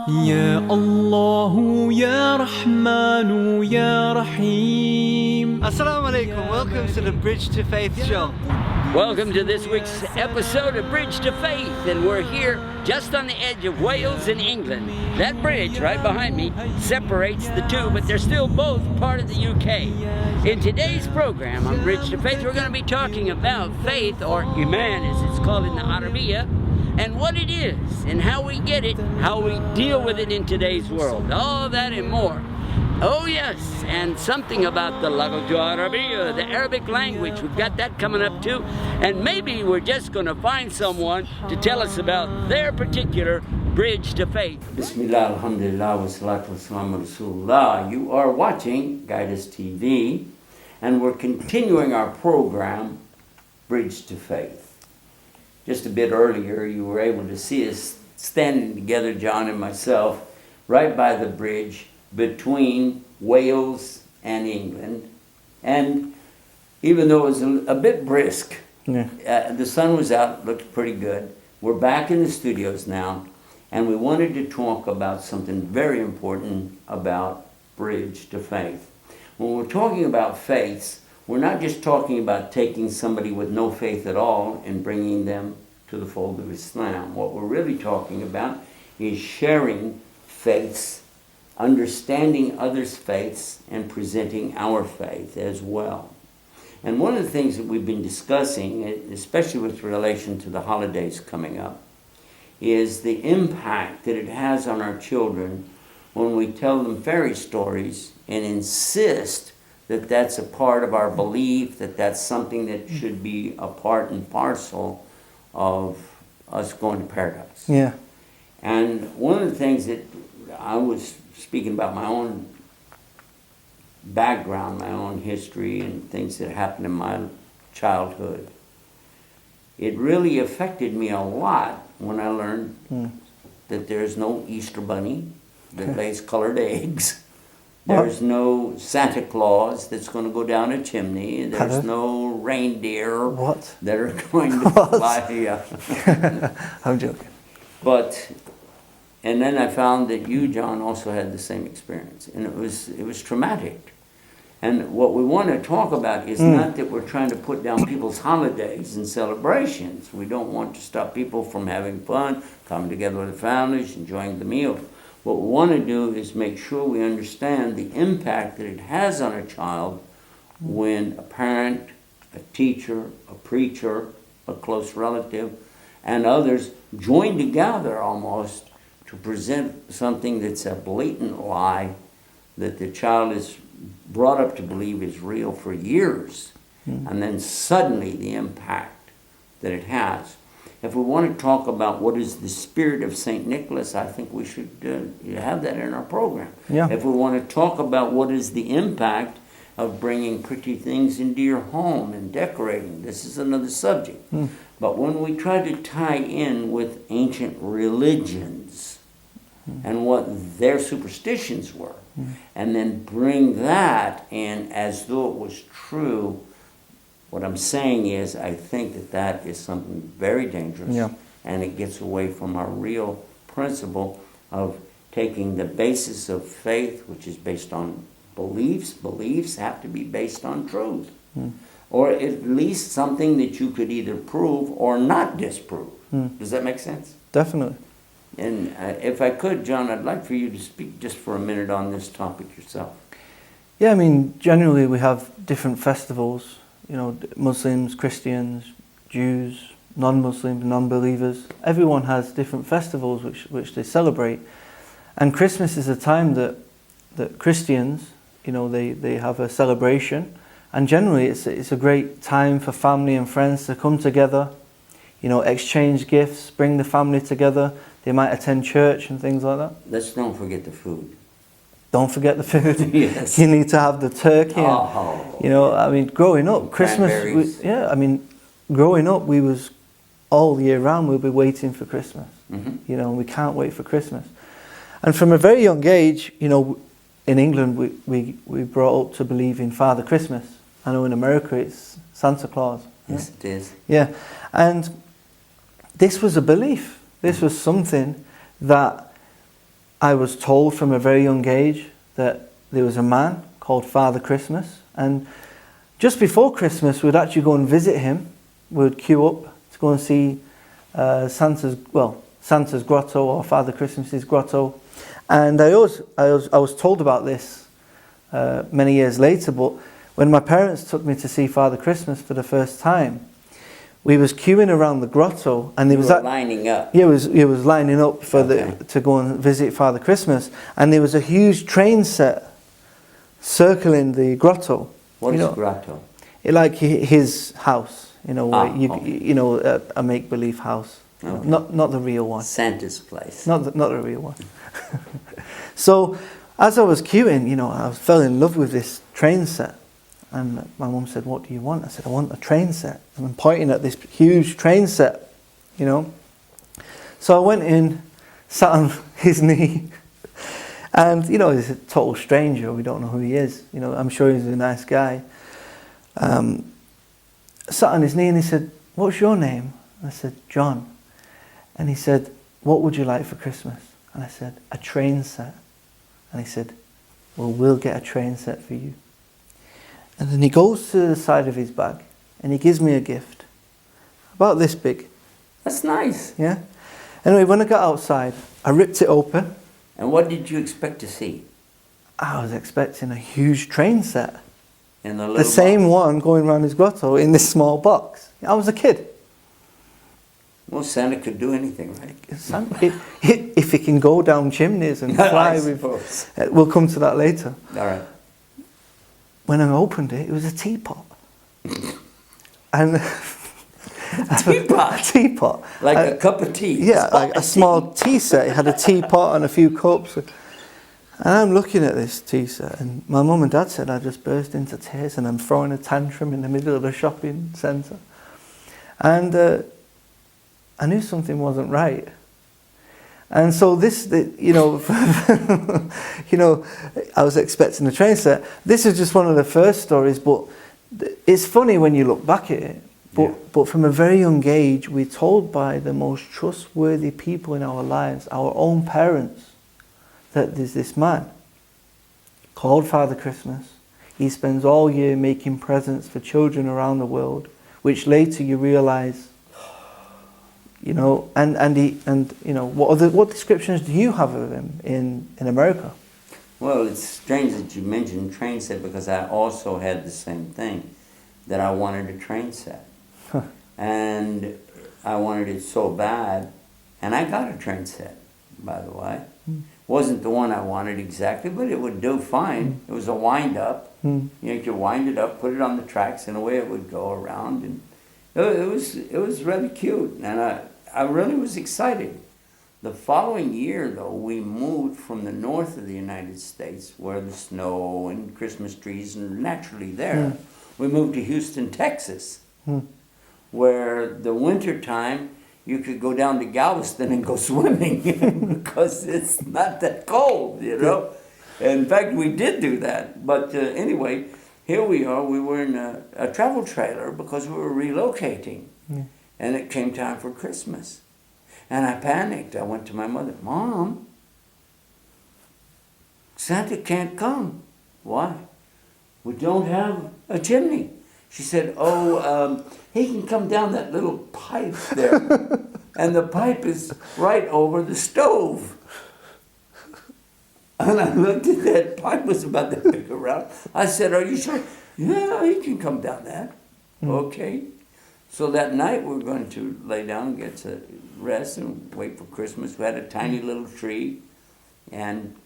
يا الله يا رحمن يا رحيم. Assalamu alaikum, welcome to the Bridge to Faith show. Welcome to this week's episode of Bridge to Faith, and we're here just on the edge of Wales and England. That bridge right behind me separates the two, but they're still both part of the UK. In today's program on Bridge to Faith, we're going to be talking about faith, or Iman as it's called in the Arabiya, and what it is, and how we get it, how we deal with it in today's world. All that and more. Oh yes, and something about the Lugha Arabiya, the Arabic language. We've got that coming up too. And maybe we're just going to find someone to tell us about their particular bridge to faith. Bismillah, alhamdulillah, wa salatu wa salam wa rasulullah. You are watching Guidus TV, and we're continuing our program, Bridge to Faith. Just a bit earlier, you were able to see us standing together, John and myself, right by the bridge between Wales and England. And even though it was a bit brisk, the sun was out, looked pretty good. We're back in the studios now, and we wanted to talk about something very important about Bridge to Faith. When we're talking about faiths, we're not just talking about taking somebody with no faith at all and bringing them to the fold of Islam. What we're really talking about is sharing faiths, understanding others' faiths, and presenting our faith as well. And one of the things that we've been discussing, especially with relation to the holidays coming up, is the impact that it has on our children when we tell them fairy stories and insist that that's a part of our belief, that that's something that should be a part and parcel of us going to paradise. Yeah. And one of the things that I was speaking about, my own background, my own history, and things that happened in my childhood, it really affected me a lot when I learned that there's no Easter bunny that lays colored eggs. There's no Santa Claus that's going to go down a chimney. There's no reindeer that are going to fly. Yeah. I'm joking. And then I found that you, John, also had the same experience, and it was traumatic. And what we want to talk about is not that we're trying to put down people's holidays and celebrations. We don't want to stop people from having fun, coming together with their families, enjoying the meal. What we want to do is make sure we understand the impact that it has on a child when a parent, a teacher, a preacher, a close relative, and others join together almost to present something that's a blatant lie that the child is brought up to believe is real for years, and then suddenly the impact that it has. If we want to talk about what is the spirit of St. Nicholas, I think we should have that in our program. Yeah. If we want to talk about what is the impact of bringing pretty things into your home and decorating, this is another subject. But when we try to tie in with ancient religions and what their superstitions were, and then bring that in as though it was true, what I'm saying is, I think that that is something very dangerous, and it gets away from our real principle of taking the basis of faith, which is based on beliefs. Beliefs have to be based on truth, or at least something that you could either prove or not disprove. Does that make sense? Definitely. And if I could, John, I'd like for you to speak just for a minute on this topic yourself. Yeah, I mean, generally we have different festivals. You know, Muslims, Christians, Jews, non-Muslims, non-believers. Everyone has different festivals which they celebrate. And Christmas is a time that Christians, you know, they have a celebration. And generally it's a great time for family and friends to come together, you know, exchange gifts, bring the family together. They might attend church and things like that. Let's don't forget the food. Don't forget the food. Yes. You need to have the turkey. Oh. You know, I mean, growing up, Christmas, growing up, we was all year round, we'll be waiting for Christmas. You know, we can't wait for Christmas. And from a very young age, you know, in England, we brought up to believe in Father Christmas. I know in America it's Santa Claus. Yes, it is. Yeah. And this was a belief. This was something that I was told from a very young age that there was a man called Father Christmas, and just before Christmas we'd actually go and visit him. We'd queue up to go and see Santa's grotto, or Father Christmas's grotto. And I was told about this many years later, but when my parents took me to see Father Christmas for the first time, we was queuing around the grotto, and there was lining up. Yeah, it was lining up for to go and visit Father Christmas, and there was a huge train set circling the grotto. What is a grotto? Like his house, where a make-believe house, not the real one. Santa's place. Not the real one. So, as I was queuing, I fell in love with this train set. And my mum said, "What do you want?" I said, "I want a train set." And I'm pointing at this huge train set, So I went in, sat on his knee, and he's a total stranger. We don't know who he is. I'm sure he's a nice guy. Sat on his knee, and he said, "What's your name?" I said, "John." And he said, "What would you like for Christmas?" And I said, "A train set." And he said, "Well, we'll get a train set for you." And then he goes to the side of his bag and he gives me a gift. About this big. That's nice. Yeah. Anyway, when I got outside, I ripped it open. And what did you expect to see? I was expecting a huge train set. In the same one going around his grotto in this small box. I was a kid. Well, Santa could do anything, right? Santa, if he can go down chimneys and fly we'll come to that later. All right. When I opened it, it was a teapot. And a teapot? A teapot. Like a cup of tea? Yeah, like a small tea set. It had a teapot and a few cups. And I'm looking at this tea set, and my mum and dad said I just burst into tears and I'm throwing a tantrum in the middle of the shopping centre. And I knew something wasn't right. And so I was expecting a train set. This is just one of the first stories, but it's funny when you look back at it. But from a very young age, we're told by the most trustworthy people in our lives, our own parents, that there's this man called Father Christmas. He spends all year making presents for children around the world, which later you realise, what descriptions do you have of him in America? Well, it's strange that you mentioned train set, because I also had the same thing, that I wanted a train set. And I wanted it so bad, and I got a train set, by the way. Wasn't the one I wanted exactly, but it would do fine. It was a wind-up. You could wind it up, put it on the tracks, and away it would go around. And it was really cute, and I really was excited. The following year, though, we moved from the north of the United States, where the snow and Christmas trees are naturally there. We moved to Houston, Texas, where the winter time you could go down to Galveston and go swimming because it's not that cold, In fact, we did do that. But anyway, here we are. We were in a travel trailer because we were relocating. And it came time for Christmas. And I panicked. I went to my mother. "Mom, Santa can't come." "Why?" "We don't have a chimney." She said, he can come down that little pipe there. And the pipe is right over the stove. And I looked at that pipe, was about that big around. I said, "Are you sure?" "Yeah, he can come down that." Okay. So that night we were going to lay down and get to rest and wait for Christmas. We had a tiny little tree. And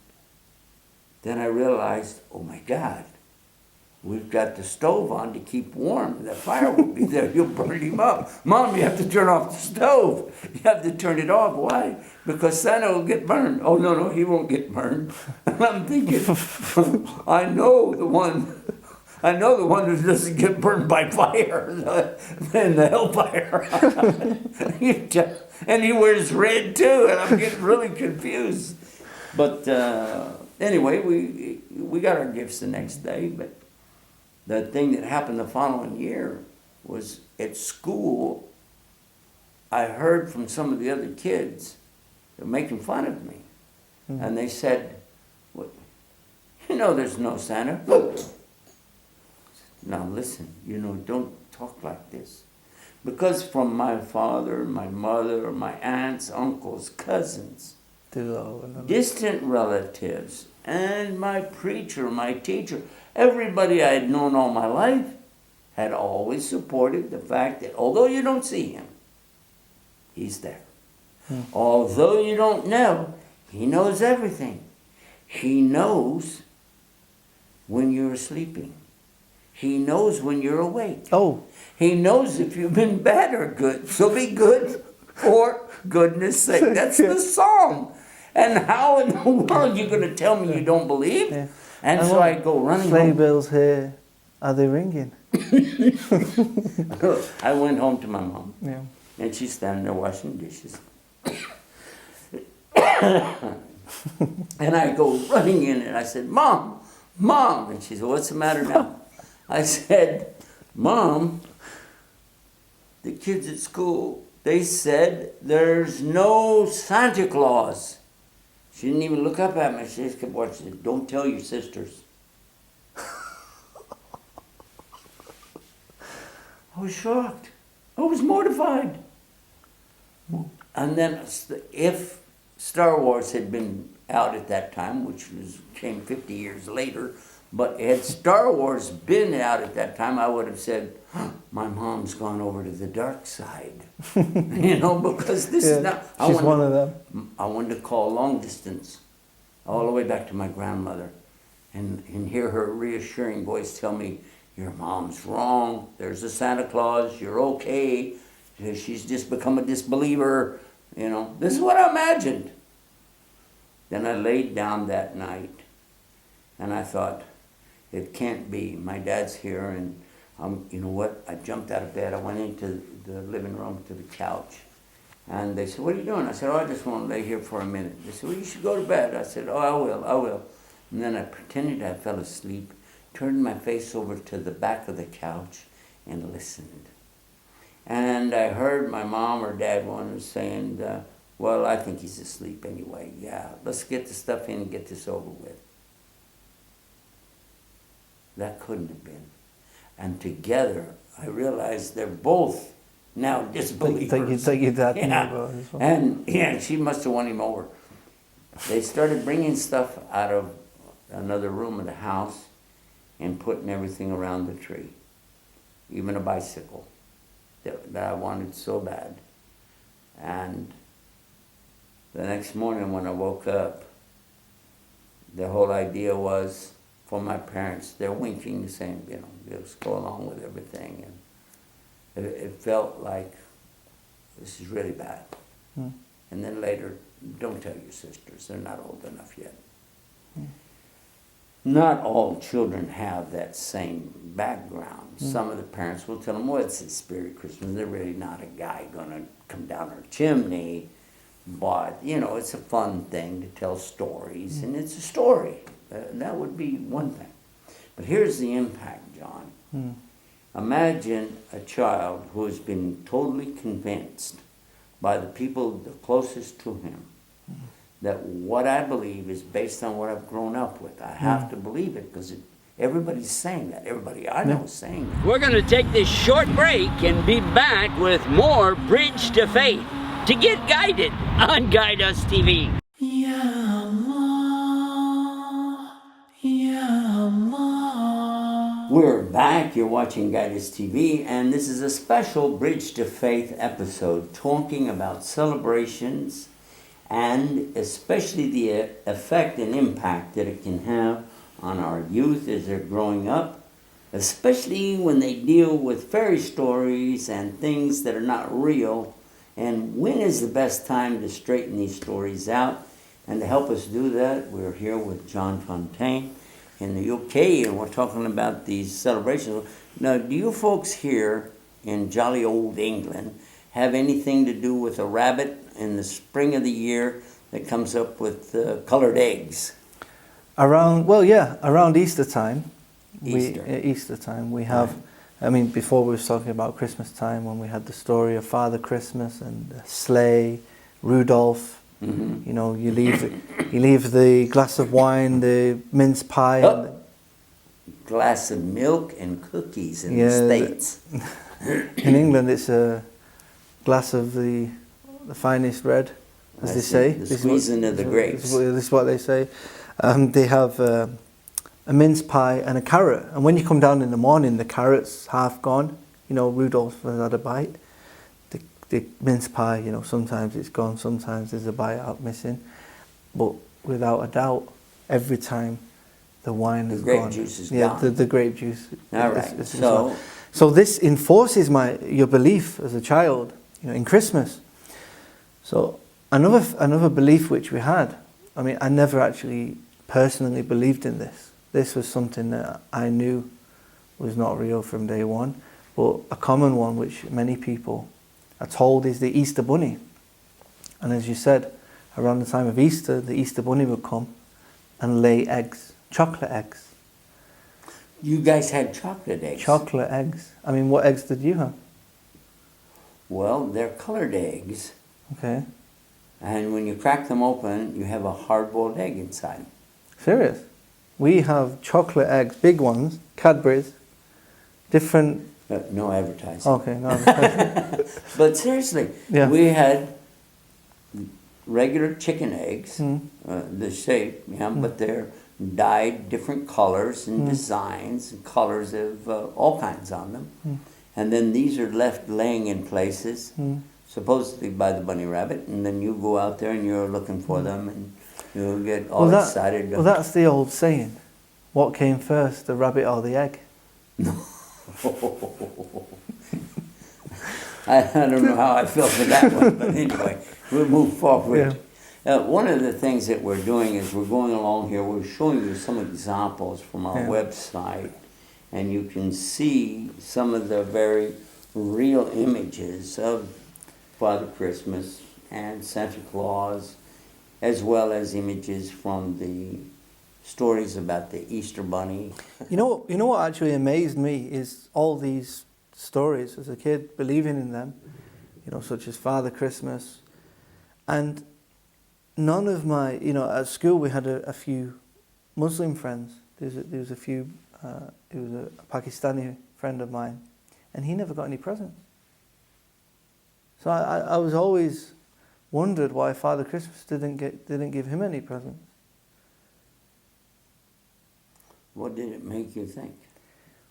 then I realized, oh my God, we've got the stove on to keep warm. The fire will be there. You'll burn him up. "Mom, you have to turn off the stove. You have to turn it off." "Why?" "Because Santa will get burned." "Oh, no, he won't get burned." And I'm thinking, I know the one who doesn't get burned by fire, than the hellfire. And he wears red too, and I'm getting really confused. But anyway, we got our gifts the next day, but the thing that happened the following year was at school, I heard from some of the other kids, they were making fun of me. And they said, "What? You know there's no Santa." Now listen, don't talk like this. Because from my father, my mother, my aunts, uncles, cousins, distant relatives, and my preacher, my teacher, everybody I had known all my life had always supported the fact that although you don't see him, he's there. Although you don't know, he knows everything. He knows when you're sleeping. He knows when you're awake. Oh. He knows if you've been bad or good. So be good for goodness sake. That's the song. And how in the world are you going to tell me you don't believe? Yeah. And so I go running Sleigh home. bells here, are they ringing? I went home to my mom. Yeah. And she's standing there washing dishes. And I go running in and I said, "Mom, Mom." And she said, "What's the matter now?" I said, "Mom, the kids at school, they said there's no Santa Claus." She didn't even look up at me. She just kept watching. "Don't tell your sisters." I was shocked. I was mortified. And then if Star Wars had been out at that time, which came 50 years later, but had Star Wars been out at that time, I would have said, "My mom's gone over to the dark side." Because this is not... She's one of them. I wanted to call long distance, all the way back to my grandmother, and hear her reassuring voice tell me, "Your mom's wrong. There's a Santa Claus. You're okay. She's just become a disbeliever." This is what I imagined. Then I laid down that night, and I thought, it can't be. My dad's here, and you know what? I jumped out of bed. I went into the living room to the couch, and they said, "What are you doing?" I said, "Oh, I just want to lay here for a minute." They said, "Well, you should go to bed." I said, "Oh, I will. And then I pretended I fell asleep, turned my face over to the back of the couch, and listened. And I heard my mom or dad one was saying, "Well, I think he's asleep anyway. Yeah, let's get the stuff in and get this over with." That couldn't have been. And together, I realized they're both now disbelievers. Take your dad. Yeah. And she must have won him over. They started bringing stuff out of another room of the house and putting everything around the tree, even a bicycle that I wanted so bad. And the next morning when I woke up, the whole idea was, for my parents, they're winking, saying, just go along with everything. And it felt like, this is really bad. And then later, don't tell your sisters, they're not old enough yet. Not all children have that same background. Some of the parents will tell them, "Well, it's a spirit Christmas. They're really not a guy going to come down our chimney." But, it's a fun thing to tell stories, and it's a story. That would be one thing. But here's the impact, John. Imagine a child who has been totally convinced by the people the closest to him that what I believe is based on what I've grown up with. I have to believe it because everybody's saying that. Everybody I know is saying that. We're going to take this short break and be back with more Bridge to Faith to get guided on Guide Us TV. Ya Allah, Ya Allah. We're back. You're watching Guide Us TV, and this is a special Bridge to Faith episode talking about celebrations and especially the effect and impact that it can have on our youth as they're growing up, especially when they deal with fairy stories and things that are not real. And when is the best time to straighten these stories out? And to help us do that, we're here with John Fontain in the UK, and we're talking about these celebrations. Now, do you folks here in jolly old England have anything to do with a rabbit in the spring of the year that comes up with colored eggs? Around Easter time. Easter time we have. Before we were talking about Christmas time when we had the story of Father Christmas and Sleigh, Rudolph, You know, you leave the glass of wine, the mince pie, Oh. and the, Glass of milk and cookies in Yeah, the States. in England it's a glass of the finest red, as they say. The This is what- squeezing of the grapes. This is what they say. They have a mince pie and a carrot, and when you come down in the morning, the carrot's half gone. You know, Rudolph has had a bite. The mince pie, you know, sometimes it's gone, sometimes there's a bite out missing, but without a doubt, every time the wine is grape gone. juice is yeah, gone. the grape juice. All right. is So gone. So this enforces your belief as a child, you know, in Christmas. So another belief which we had, I mean, I never actually personally believed in this. This was something that I knew was not real from day one, but a common one which many people are told is the Easter Bunny. And as you said, around the time of Easter, the Easter Bunny would come and lay eggs, chocolate eggs. you guys had chocolate eggs. Chocolate eggs. I mean, what eggs did you have? Well, they're colored eggs, Okay. and when you crack them open, you have a hard-boiled egg inside. Serious? We have chocolate eggs, big ones, Cadbury's, different. No advertising. Okay, no. But seriously, Yeah. we had regular chicken eggs, Mm. the shape, yeah, but they're dyed different colors and designs and colors of all kinds on them. And then these are left laying in places, supposedly by the bunny rabbit, and then you go out there and you're looking for them and you'll get all excited. Well, that's the old saying. What came first, the rabbit or the egg? I don't know how I felt for that one, but anyway, we'll move forward. One of the things that we're doing is we're going along here, we're showing you some examples from our website, and you can see some of the very real images of Father Christmas and Santa Claus, as well as images from the stories about the Easter Bunny. You know what actually amazed me is all these stories as a kid, believing in them, you know, such as Father Christmas. And none of my, you know, at school we had a few Muslim friends. There was a few, there was a Pakistani friend of mine, and he never got any presents. So I was always wondered why Father Christmas didn't give him any presents. What did it make you think?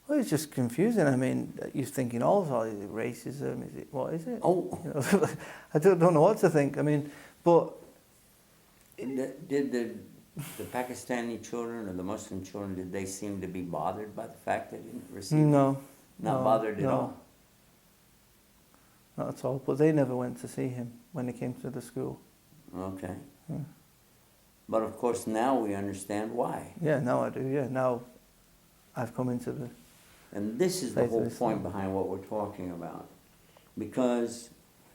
Well, it's just confusing. I mean, you're thinking, oh, is it racism? Is it, what is it? Oh. You know, I don't know what to think. I mean, but... Did the Pakistani children or the Muslim children, did they seem to be bothered by the fact they didn't receive it? No. Not bothered at all? Not at all. But they never went to see him when he came to the school. Okay. But of course now we understand why. Yeah, now I do. Yeah, now I've come into the... And this is the Faith of whole Islam. point behind what we're talking about. Because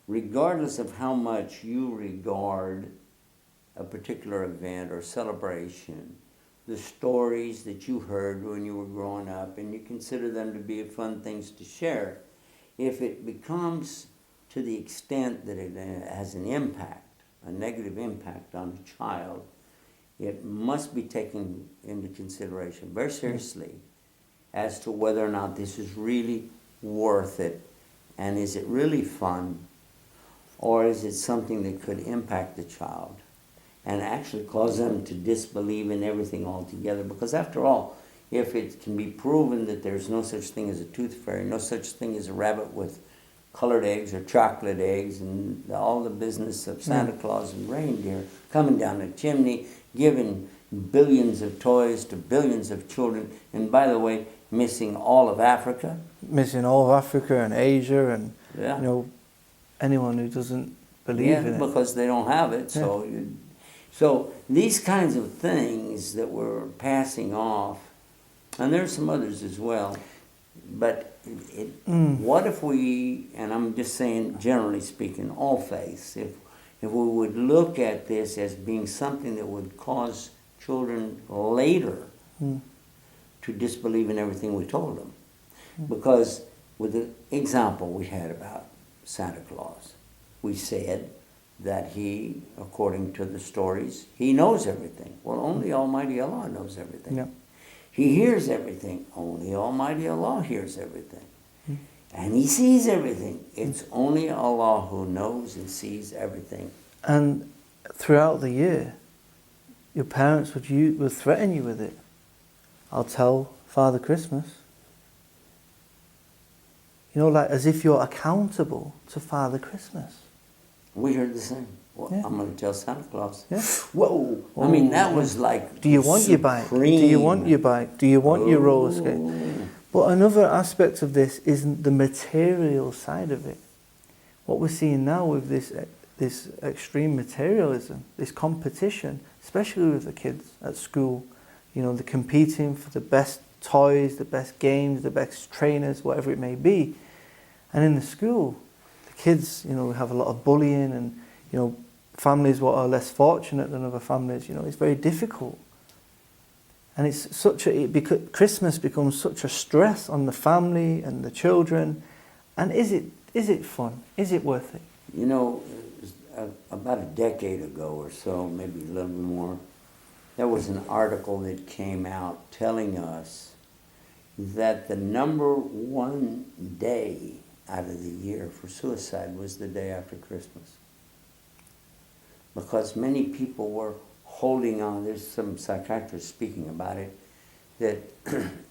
regardless of how much you regard a particular event or celebration, the stories that you heard when you were growing up, and you consider them to be fun things to share, if it becomes to the extent that it has an impact, a negative impact on a child, it must be taken into consideration very seriously as to whether or not this is really worth it, and is it really fun, or is it something that could impact the child and actually cause them to disbelieve in everything altogether. Because after all, if it can be proven that there's no such thing as a tooth fairy, no such thing as a rabbit with colored eggs or chocolate eggs, and all the business of Santa Claus and reindeer coming down the chimney, giving billions of toys to billions of children, and by the way, missing all of Africa. Missing all of Africa and Asia and, Yeah. you know, anyone who doesn't believe in it. Because they don't have it. So, so these kinds of things that we're passing off, and there's some others as well, but what if we, and I'm just saying generally speaking, all faiths, if we would look at this as being something that would cause children later to disbelieve in everything we told them. Because with the example we had about Santa Claus, we said that he, according to the stories, he knows everything. Well, only Almighty Allah knows everything. Yeah. He hears everything. Only Almighty Allah hears everything. And he sees everything. It's only Allah who knows and sees everything. And throughout the year, your parents would threaten you with it. I'll tell Father Christmas. You know, like as if you're accountable to Father Christmas. We heard the same. Well, Yeah. I'm going to tell Santa Claus. Yeah. Whoa! I mean, that was like. Do you want your bike? Do you want your bike? Do you want your roller skate? But another aspect of this isn't the material side of it. What we're seeing now with this extreme materialism, this competition, especially with the kids at school, you know, they're competing for the best toys, the best games, the best trainers, whatever it may be. And in the school, the kids, you know, have a lot of bullying, and, you know, families what are less fortunate than other families, you know, it's very difficult. And it's because Christmas becomes such a stress on the family and the children. And is it fun? Is it worth it? You know, about a decade ago or so, maybe a little more, there was an article that came out telling us that the number one day out of the year for suicide was the day after Christmas. Because many people were holding on. There's some psychiatrists speaking about it, that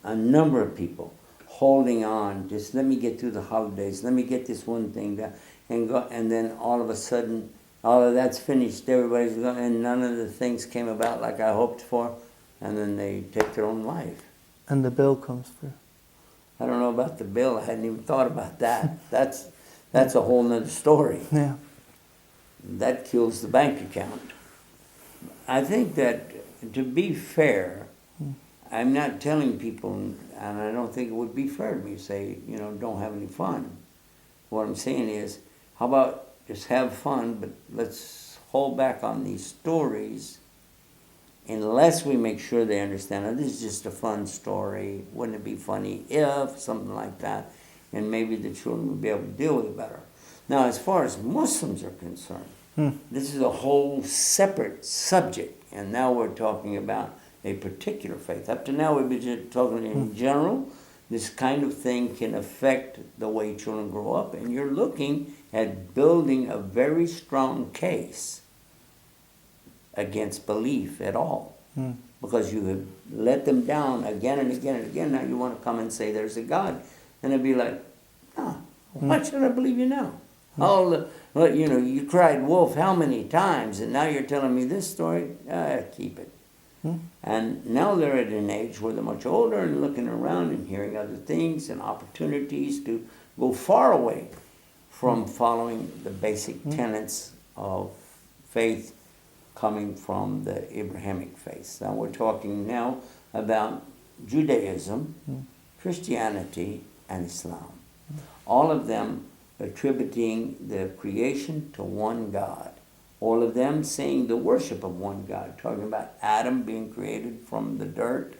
a number of people holding on, just let me get through the holidays, let me get this one thing done, and then all of a sudden, all of that's finished, everybody's gone, and none of the things came about like I hoped for, and then they take their own life. And the bill comes through. I don't know about the bill. I hadn't even thought about that. That's a whole nother story. Yeah. That kills the bank account. I think that, to be fair, I'm not telling people, and I don't think it would be fair to me to say, you know, don't have any fun. What I'm saying is, how about just have fun, but let's hold back on these stories unless we make sure they understand, oh, this is just a fun story. Wouldn't it be funny if, something like that, and maybe the children would be able to deal with it better. Now, as far as Muslims are concerned, this is a whole separate subject, and now we're talking about a particular faith. Up to now, we've been just talking in general. This kind of thing can affect the way children grow up, and you're looking at building a very strong case against belief at all, because you have let them down again and again and again. Now you want to come and say there's a God, and it'd be like, no, why should I believe you now? Well, you know, you cried wolf how many times, and now you're telling me this story? Keep it. And now they're at an age where they're much older and looking around and hearing other things and opportunities to go far away from following the basic tenets of faith coming from the Abrahamic faith. Now we're talking now about Judaism, Christianity, and Islam. All of them attributing the creation to one God. All of them saying the worship of one God, talking about Adam being created from the dirt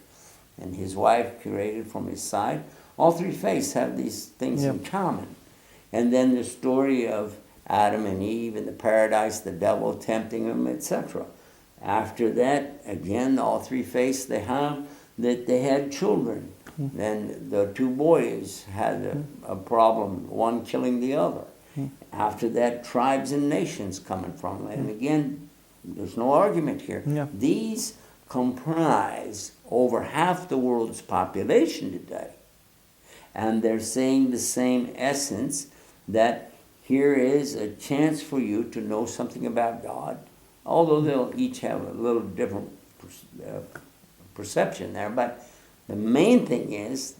and his wife created from his side. All three faiths have these things in common. And then the story of Adam and Eve in the paradise, the devil tempting them, etc. After that, again, all three faiths they have that they had children. Then the two boys had a problem, one killing the other. After that, tribes and nations coming from it. And again, there's no argument here. These comprise over half the world's population today. And they're saying the same essence, that here is a chance for you to know something about God, although they'll each have a little different perception there. But the main thing is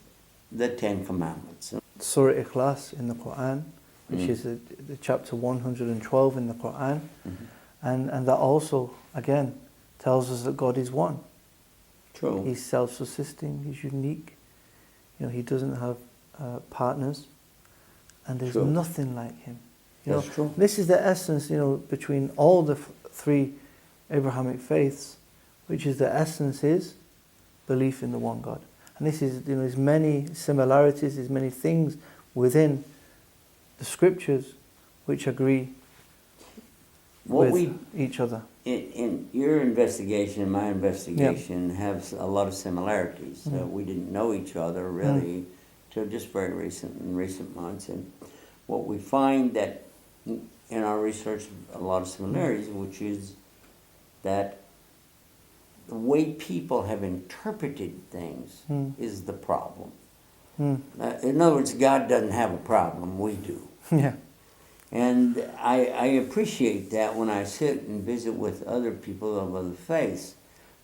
the Ten Commandments. Surah Ikhlas in the Quran, which is the chapter 112 in the Quran. And that also, again, tells us that God is one. True. He's self-subsisting, he's unique. You know, he doesn't have partners, and there's nothing like him. You That's know, true. This is the essence, you know, between all the three Abrahamic faiths, which is the essence is belief in the one God. And this is, you know, there's many similarities, there's many things within the scriptures which agree with each other. In your investigation and my investigation have a lot of similarities. We didn't know each other really till just very recent months, and what we find that in our research a lot of similarities, which is that the way people have interpreted things is the problem. In other words, God doesn't have a problem, we do. Yeah. And I appreciate that when I sit and visit with other people of other faiths.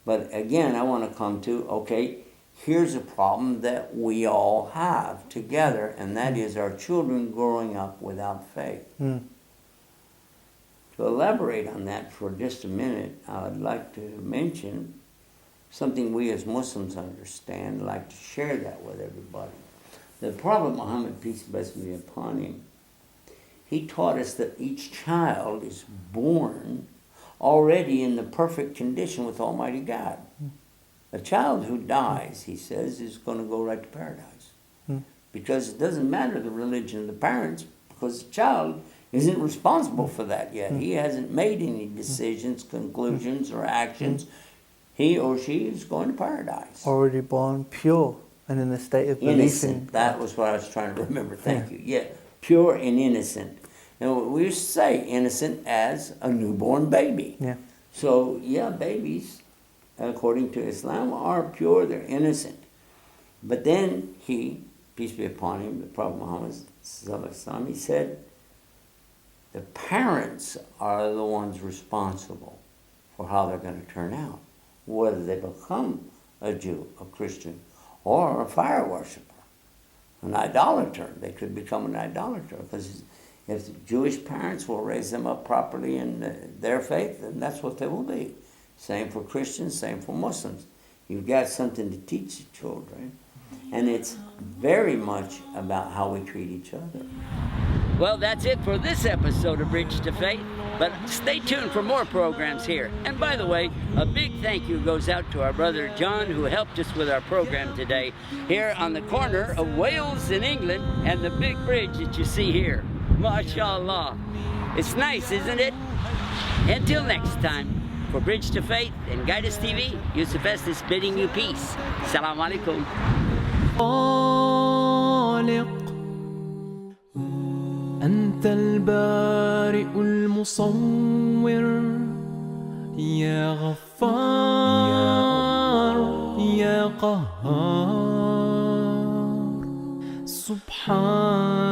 But again, I want to come to, okay, here's a problem that we all have together, and that is our children growing up without faith. To elaborate on that for just a minute, I would like to mention something we as Muslims understand, like to share that with everybody. The Prophet Muhammad, peace and blessings be upon him, he taught us that each child is born already in the perfect condition with Almighty God. A child who dies, he says, is going to go right to paradise. Because it doesn't matter the religion of the parents, because the child isn't responsible for that yet. He hasn't made any decisions, conclusions, or actions. He or she is going to paradise. Already born pure and in a state of belief. Innocent. That was what I was trying to remember. Thank you. Yeah, pure and innocent. And we used to say innocent as a newborn baby. Yeah. So, yeah, babies, according to Islam, are pure, they're innocent. But then he, peace be upon him, the Prophet Muhammad, he said, the parents are the ones responsible for how they're going to turn out, whether they become a Jew, a Christian, or a fire worshiper, an idolater. They could become an idolater, because if the Jewish parents will raise them up properly in their faith, then that's what they will be. Same for Christians, same for Muslims. You've got something to teach the children, and it's very much about how we treat each other. Well, that's it for this episode of Bridge to Faith, but stay tuned for more programs here. And by the way, a big thank you goes out to our brother John, who helped us with our program today, here on the corner of Wales in England and the big bridge that you see here. MashaAllah. It's nice, isn't it? Until next time, for Bridge to Faith and Guidance TV, Yusuf Estes bidding you peace. Assalamu alaikum. أنت البارئ المصور يا غفار يا قهار سبحان